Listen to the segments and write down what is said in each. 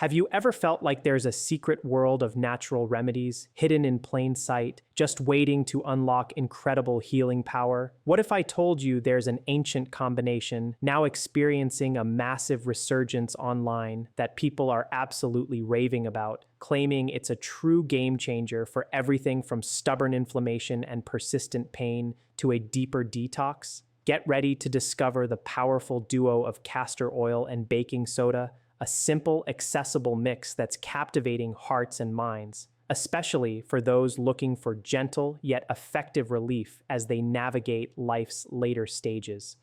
Have you ever felt like there's a secret world of natural remedies hidden in plain sight, just waiting to unlock incredible healing power? What if I told you there's an ancient combination now experiencing a massive resurgence online that people are absolutely raving about, claiming it's a true game changer for everything from stubborn inflammation and persistent pain to a deeper detox? Get ready to discover the powerful duo of castor oil and baking soda, a simple, accessible mix that's captivating hearts and minds, especially for those looking for gentle yet effective relief as they navigate life's later stages.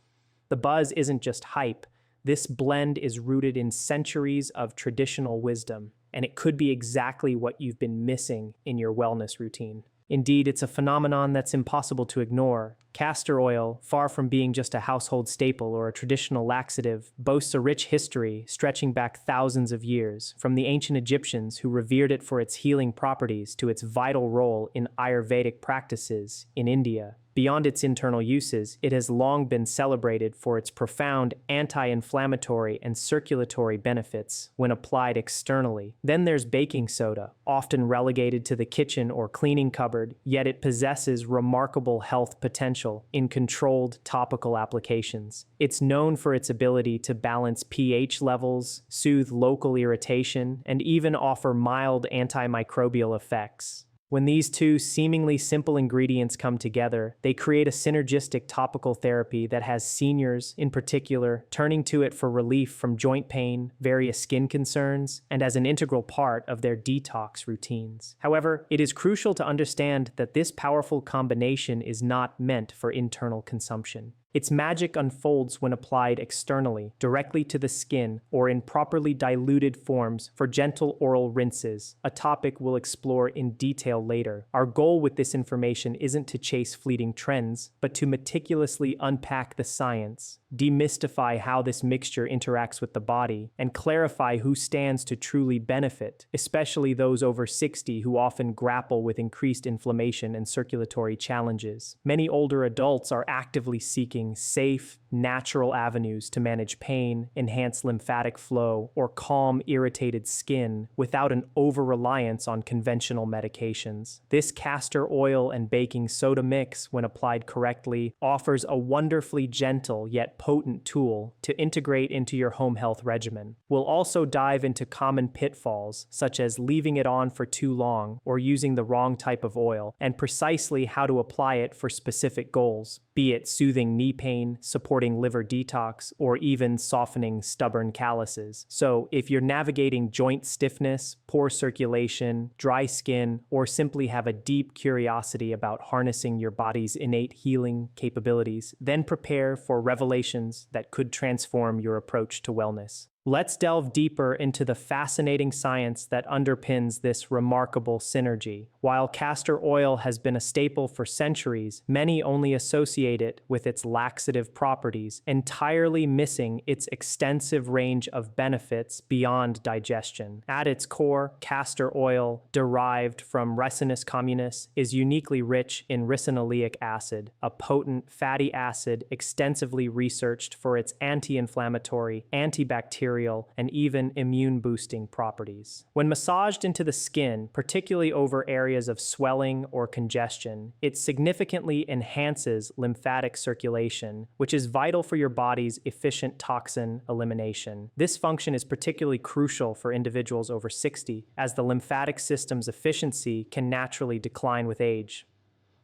The buzz isn't just hype. This blend is rooted in centuries of traditional wisdom, and it could be exactly what you've been missing in your wellness routine. Indeed, it's a phenomenon that's impossible to ignore. Castor oil, far from being just a household staple or a traditional laxative, boasts a rich history stretching back thousands of years, from the ancient Egyptians who revered it for its healing properties to its vital role in Ayurvedic practices in India. Beyond its internal uses, it has long been celebrated for its profound anti-inflammatory and circulatory benefits when applied externally. Then there's baking soda, often relegated to the kitchen or cleaning cupboard, yet it possesses remarkable health potential in controlled topical applications. It's known for its ability to balance pH levels, soothe local irritation, and even offer mild antimicrobial effects. When these two seemingly simple ingredients come together, they create a synergistic topical therapy that has seniors, in particular, turning to it for relief from joint pain, various skin concerns, and as an integral part of their detox routines. However, it is crucial to understand that this powerful combination is not meant for internal consumption. Its magic unfolds when applied externally, directly to the skin, or in properly diluted forms for gentle oral rinses, a topic we'll explore in detail later. Our goal with this information isn't to chase fleeting trends, but to meticulously unpack the science, demystify how this mixture interacts with the body, and clarify who stands to truly benefit, especially those over 60 who often grapple with increased inflammation and circulatory challenges. Many older adults are actively seeking safe, natural avenues to manage pain, enhance lymphatic flow, or calm irritated skin without an over-reliance on conventional medications. This castor oil and baking soda mix, when applied correctly, offers a wonderfully gentle yet potent tool to integrate into your home health regimen. We'll also dive into common pitfalls, such as leaving it on for too long or using the wrong type of oil, and precisely how to apply it for specific goals, be it soothing knee pain, supporting liver detox, or even softening stubborn calluses. So, if you're navigating joint stiffness, poor circulation, dry skin, or simply have a deep curiosity about harnessing your body's innate healing capabilities, then prepare for revelations that could transform your approach to wellness. Let's delve deeper into the fascinating science that underpins this remarkable synergy. While castor oil has been a staple for centuries, many only associate it with its laxative properties, entirely missing its extensive range of benefits beyond digestion. At its core, castor oil, derived from Ricinus communis, is uniquely rich in ricinoleic acid, a potent fatty acid extensively researched for its anti-inflammatory, antibacterial, and even immune-boosting properties. When massaged into the skin, particularly over areas of swelling or congestion, it significantly enhances lymphatic circulation, which is vital for your body's efficient toxin elimination. This function is particularly crucial for individuals over 60, as the lymphatic system's efficiency can naturally decline with age.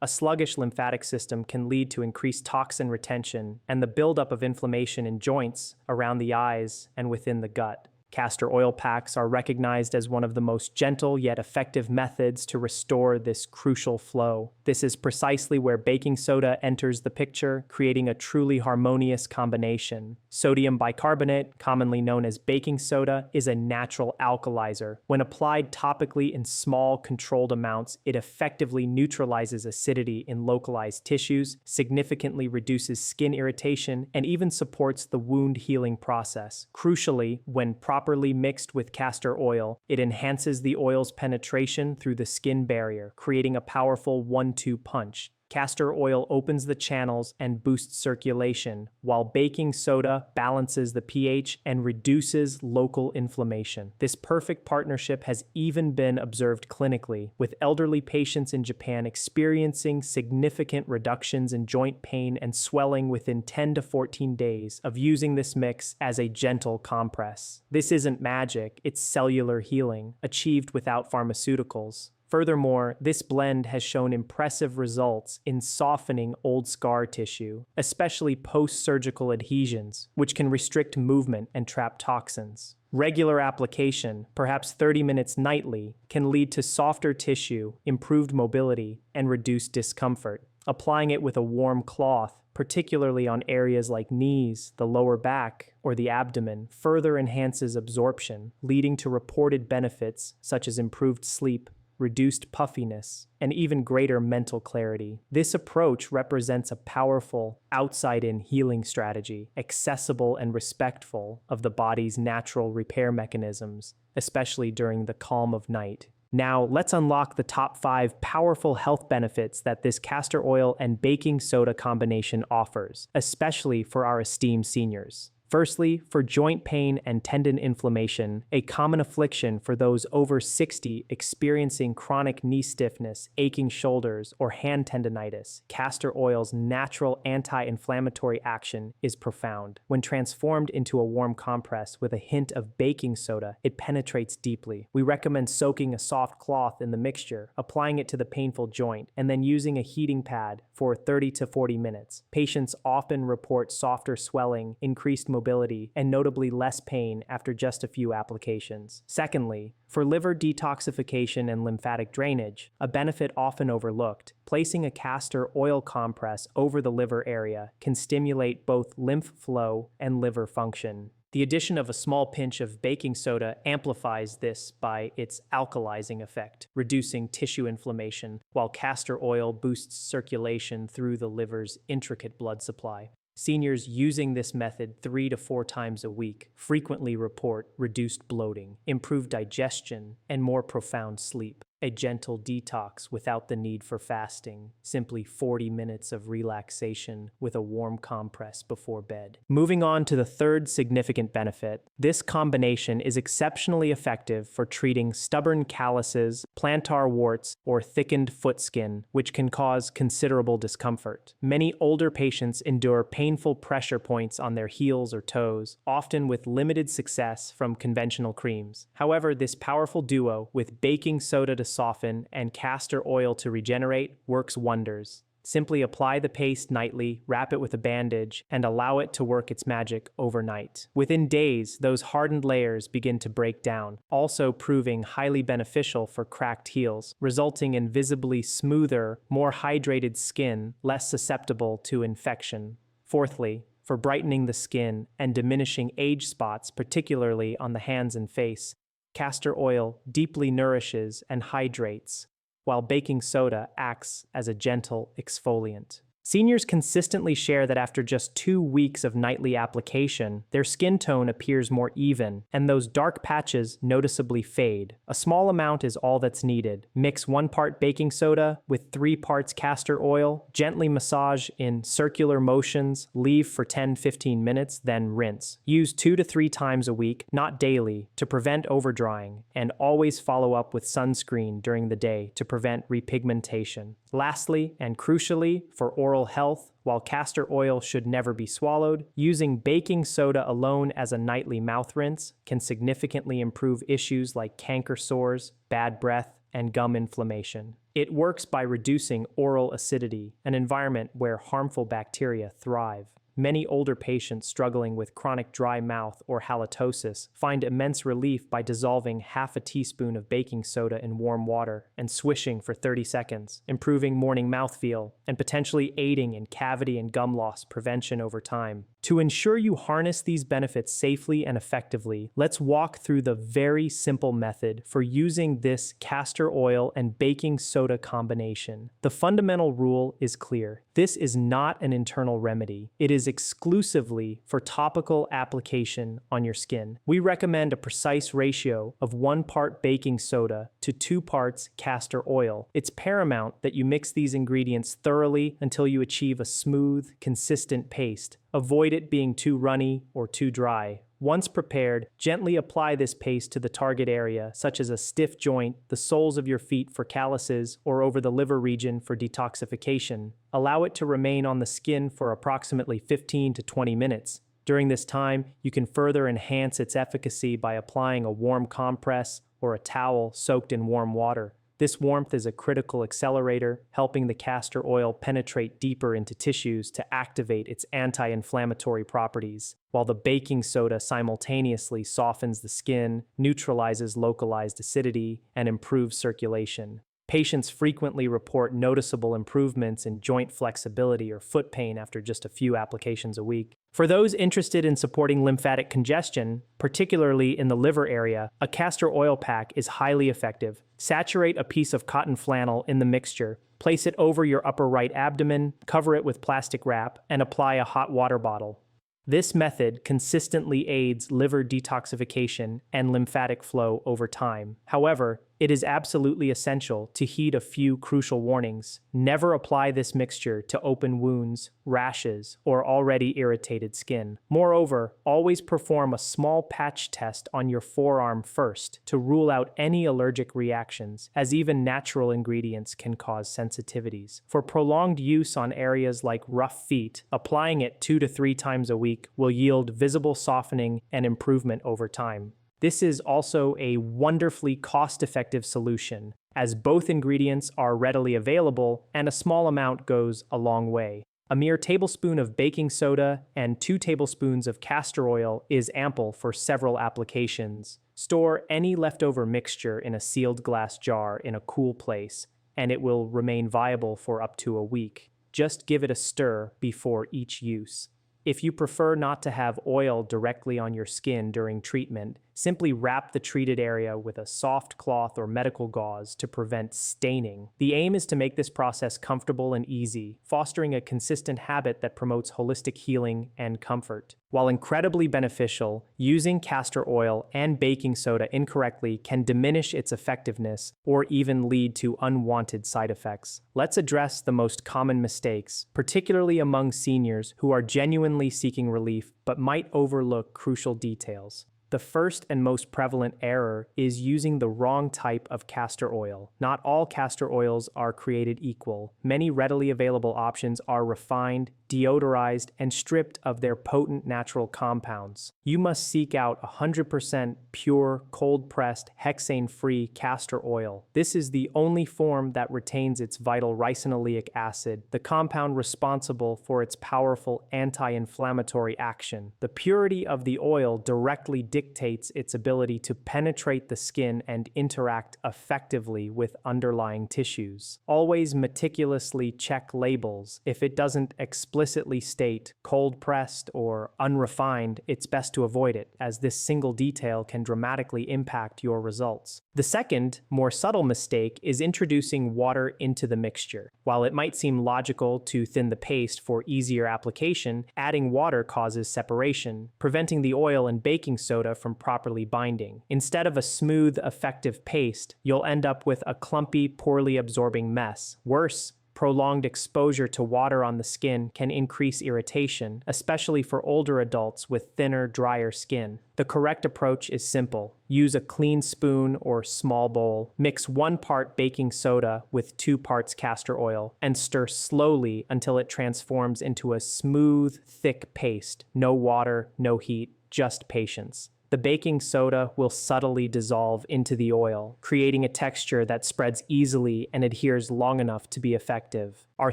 A sluggish lymphatic system can lead to increased toxin retention and the buildup of inflammation in joints, around the eyes, and within the gut. Castor oil packs are recognized as one of the most gentle yet effective methods to restore this crucial flow. This is precisely where baking soda enters the picture, creating a truly harmonious combination. Sodium bicarbonate, commonly known as baking soda, is a natural alkalizer. When applied topically in small, controlled amounts, it effectively neutralizes acidity in localized tissues, significantly reduces skin irritation, and even supports the wound healing process. Crucially, when properly mixed with castor oil, it enhances the oil's penetration through the skin barrier, creating a powerful 1-2 punch. Castor oil opens the channels and boosts circulation, while baking soda balances the pH and reduces local inflammation. This perfect partnership has even been observed clinically, with elderly patients in Japan experiencing significant reductions in joint pain and swelling within 10 to 14 days of using this mix as a gentle compress. This isn't magic, it's cellular healing, achieved without pharmaceuticals. Furthermore, this blend has shown impressive results in softening old scar tissue, especially post-surgical adhesions, which can restrict movement and trap toxins. Regular application, perhaps 30 minutes nightly, can lead to softer tissue, improved mobility, and reduced discomfort. Applying it with a warm cloth, particularly on areas like knees, the lower back, or the abdomen, further enhances absorption, leading to reported benefits such as improved sleep, reduced puffiness, and even greater mental clarity. This approach represents a powerful, outside-in healing strategy, accessible and respectful of the body's natural repair mechanisms, especially during the calm of night. Now, let's unlock the top 5 powerful health benefits that this castor oil and baking soda combination offers, especially for our esteemed seniors. Firstly, for joint pain and tendon inflammation, a common affliction for those over 60 experiencing chronic knee stiffness, aching shoulders, or hand tendonitis, castor oil's natural anti-inflammatory action is profound. When transformed into a warm compress with a hint of baking soda, it penetrates deeply. We recommend soaking a soft cloth in the mixture, applying it to the painful joint, and then using a heating pad for 30 to 40 minutes. Patients often report softer swelling, increased mobility, and notably less pain after just a few applications. Secondly, for liver detoxification and lymphatic drainage, a benefit often overlooked, placing a castor oil compress over the liver area can stimulate both lymph flow and liver function. The addition of a small pinch of baking soda amplifies this by its alkalizing effect, reducing tissue inflammation, while castor oil boosts circulation through the liver's intricate blood supply. Seniors using this method 3 to 4 times a week frequently report reduced bloating, improved digestion, and more profound sleep. A gentle detox without the need for fasting, simply 40 minutes of relaxation with a warm compress before bed. Moving on to the third significant benefit, this combination is exceptionally effective for treating stubborn calluses, plantar warts, or thickened foot skin, which can cause considerable discomfort. Many older patients endure painful pressure points on their heels or toes, often with limited success from conventional creams. However, this powerful duo with baking soda to soften and castor oil to regenerate works wonders. Simply apply the paste nightly, wrap it with a bandage, and allow it to work its magic overnight. Within days, those hardened layers begin to break down, also proving highly beneficial for cracked heels, resulting in visibly smoother, more hydrated skin, less susceptible to infection. Fourthly, for brightening the skin and diminishing age spots, particularly on the hands and face, castor oil deeply nourishes and hydrates, while baking soda acts as a gentle exfoliant. Seniors consistently share that after just 2 weeks of nightly application, their skin tone appears more even, and those dark patches noticeably fade. A small amount is all that's needed. Mix 1 part baking soda with 3 parts castor oil, gently massage in circular motions, leave for 10-15 minutes, then rinse. Use 2 to 3 times a week, not daily, to prevent overdrying, and always follow up with sunscreen during the day to prevent repigmentation. Lastly, and crucially, for oral health, while castor oil should never be swallowed, using baking soda alone as a nightly mouth rinse can significantly improve issues like canker sores, bad breath, and gum inflammation. It works by reducing oral acidity, an environment where harmful bacteria thrive. Many older patients struggling with chronic dry mouth or halitosis find immense relief by dissolving half a teaspoon of baking soda in warm water and swishing for 30 seconds, improving morning mouthfeel and potentially aiding in cavity and gum loss prevention over time. To ensure you harness these benefits safely and effectively, let's walk through the very simple method for using this castor oil and baking soda combination. The fundamental rule is clear. This is not an internal remedy. It is exclusively for topical application on your skin. We recommend a precise ratio of 1 part baking soda to 2 parts castor oil. It's paramount that you mix these ingredients thoroughly until you achieve a smooth, consistent paste. Avoid it being too runny or too dry. Once prepared, gently apply this paste to the target area, such as a stiff joint, the soles of your feet for calluses, or over the liver region for detoxification. Allow it to remain on the skin for approximately 15 to 20 minutes. During this time, you can further enhance its efficacy by applying a warm compress or a towel soaked in warm water. This warmth is a critical accelerator, helping the castor oil penetrate deeper into tissues to activate its anti-inflammatory properties, while the baking soda simultaneously softens the skin, neutralizes localized acidity, and improves circulation. Patients frequently report noticeable improvements in joint flexibility or foot pain after just a few applications a week. For those interested in supporting lymphatic congestion, particularly in the liver area, a castor oil pack is highly effective. Saturate a piece of cotton flannel in the mixture, place it over your upper right abdomen, cover it with plastic wrap, and apply a hot water bottle. This method consistently aids liver detoxification and lymphatic flow over time. However, it is absolutely essential to heed a few crucial warnings. Never apply this mixture to open wounds, rashes, or already irritated skin. Moreover, always perform a small patch test on your forearm first to rule out any allergic reactions, as even natural ingredients can cause sensitivities. For prolonged use on areas like rough feet, applying it 2 to 3 times a week will yield visible softening and improvement over time. This is also a wonderfully cost-effective solution, as both ingredients are readily available and a small amount goes a long way. A mere tablespoon of baking soda and 2 tablespoons of castor oil is ample for several applications. Store any leftover mixture in a sealed glass jar in a cool place, and it will remain viable for up to a week. Just give it a stir before each use. If you prefer not to have oil directly on your skin during treatment, simply wrap the treated area with a soft cloth or medical gauze to prevent staining. The aim is to make this process comfortable and easy, fostering a consistent habit that promotes holistic healing and comfort. While incredibly beneficial, using castor oil and baking soda incorrectly can diminish its effectiveness or even lead to unwanted side effects. Let's address the most common mistakes, particularly among seniors who are genuinely seeking relief but might overlook crucial details. The first and most prevalent error is using the wrong type of castor oil. Not all castor oils are created equal. Many readily available options are refined, deodorized, and stripped of their potent natural compounds. You must seek out 100% pure, cold-pressed, hexane-free castor oil. This is the only form that retains its vital ricinoleic acid, the compound responsible for its powerful anti-inflammatory action. The purity of the oil directly dictates its ability to penetrate the skin and interact effectively with underlying tissues. Always meticulously check labels. If it doesn't explicitly state cold-pressed or unrefined, it's best to avoid it, as this single detail can dramatically impact your results. The second, more subtle mistake is introducing water into the mixture. While it might seem logical to thin the paste for easier application, adding water causes separation, preventing the oil and baking soda from properly binding. Instead of a smooth, effective paste, you'll end up with a clumpy, poorly absorbing mess. Worse, prolonged exposure to water on the skin can increase irritation, especially for older adults with thinner, drier skin. The correct approach is simple. Use a clean spoon or small bowl. Mix 1 part baking soda with 2 parts castor oil and stir slowly until it transforms into a smooth, thick paste. No water, no heat, just patience. The baking soda will subtly dissolve into the oil, creating a texture that spreads easily and adheres long enough to be effective. Our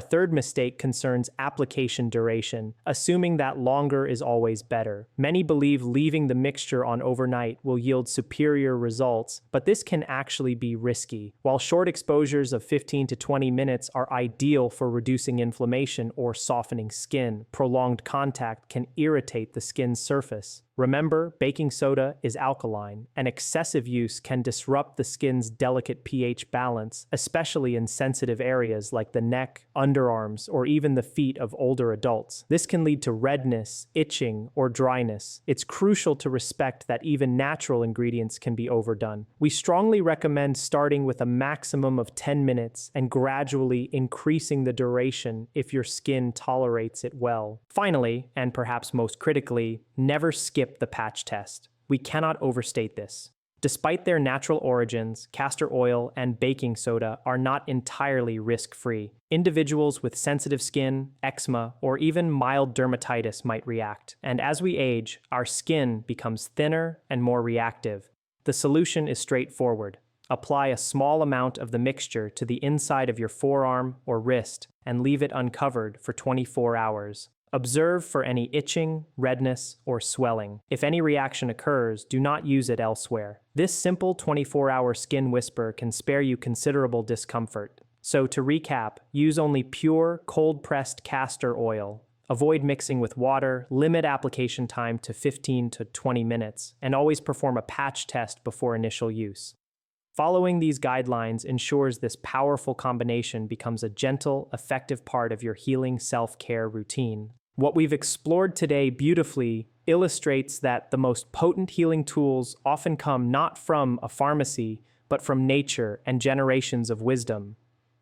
third mistake concerns application duration, assuming that longer is always better. Many believe leaving the mixture on overnight will yield superior results, but this can actually be risky. While short exposures of 15 to 20 minutes are ideal for reducing inflammation or softening skin, prolonged contact can irritate the skin's surface. Remember, baking soda is alkaline, and excessive use can disrupt the skin's delicate pH balance, especially in sensitive areas like the neck, underarms, or even the feet of older adults. This can lead to redness, itching, or dryness. It's crucial to respect that even natural ingredients can be overdone. We strongly recommend starting with a maximum of 10 minutes and gradually increasing the duration if your skin tolerates it well. Finally, and perhaps most critically, never skip the patch test. We cannot overstate this. Despite their natural origins, castor oil and baking soda are not entirely risk-free. Individuals with sensitive skin, eczema, or even mild dermatitis might react, and as we age, our skin becomes thinner and more reactive. The solution is straightforward. Apply a small amount of the mixture to the inside of your forearm or wrist and leave it uncovered for 24 hours. Observe for any itching, redness, or swelling. If any reaction occurs, do not use it elsewhere. This simple 24-hour skin whisper can spare you considerable discomfort. So to recap, use only pure, cold-pressed castor oil. Avoid mixing with water, limit application time to 15 to 20 minutes, and always perform a patch test before initial use. Following these guidelines ensures this powerful combination becomes a gentle, effective part of your healing self-care routine. What we've explored today beautifully illustrates that the most potent healing tools often come not from a pharmacy, but from nature and generations of wisdom.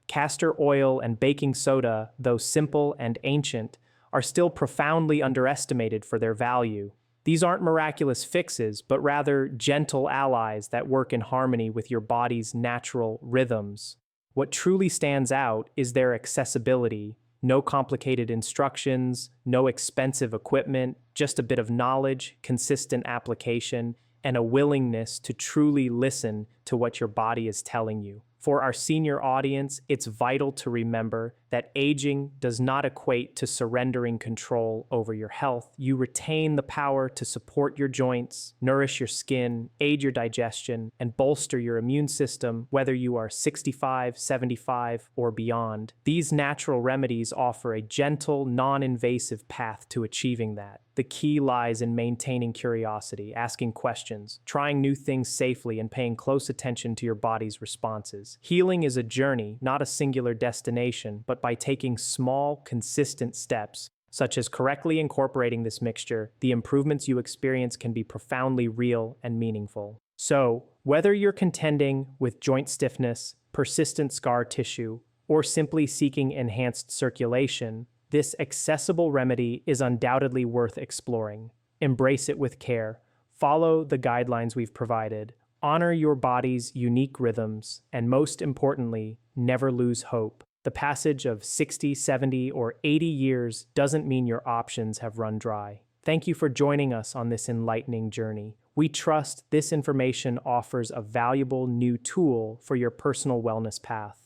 Castor oil and baking soda, though simple and ancient, are still profoundly underestimated for their value. These aren't miraculous fixes, but rather gentle allies that work in harmony with your body's natural rhythms. What truly stands out is their accessibility. No complicated instructions, no expensive equipment, just a bit of knowledge, consistent application, and a willingness to truly listen to what your body is telling you. For our senior audience, it's vital to remember that aging does not equate to surrendering control over your health. You retain the power to support your joints, nourish your skin, aid your digestion, and bolster your immune system, whether you are 65, 75, or beyond. These natural remedies offer a gentle, non-invasive path to achieving that. The key lies in maintaining curiosity, asking questions, trying new things safely, and paying close attention to your body's responses. Healing is a journey, not a singular destination, but by taking small, consistent steps, such as correctly incorporating this mixture, the improvements you experience can be profoundly real and meaningful. So, whether you're contending with joint stiffness, persistent scar tissue, or simply seeking enhanced circulation, this accessible remedy is undoubtedly worth exploring. Embrace it with care. Follow the guidelines we've provided. Honor your body's unique rhythms, and most importantly, never lose hope. The passage of 60, 70, or 80 years doesn't mean your options have run dry. Thank you for joining us on this enlightening journey. We trust this information offers a valuable new tool for your personal wellness path.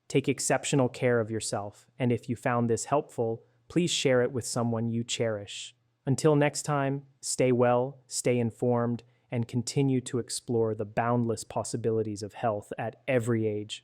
Take exceptional care of yourself, and if you found this helpful, please share it with someone you cherish. Until next time, stay well, stay informed, and continue to explore the boundless possibilities of health at every age.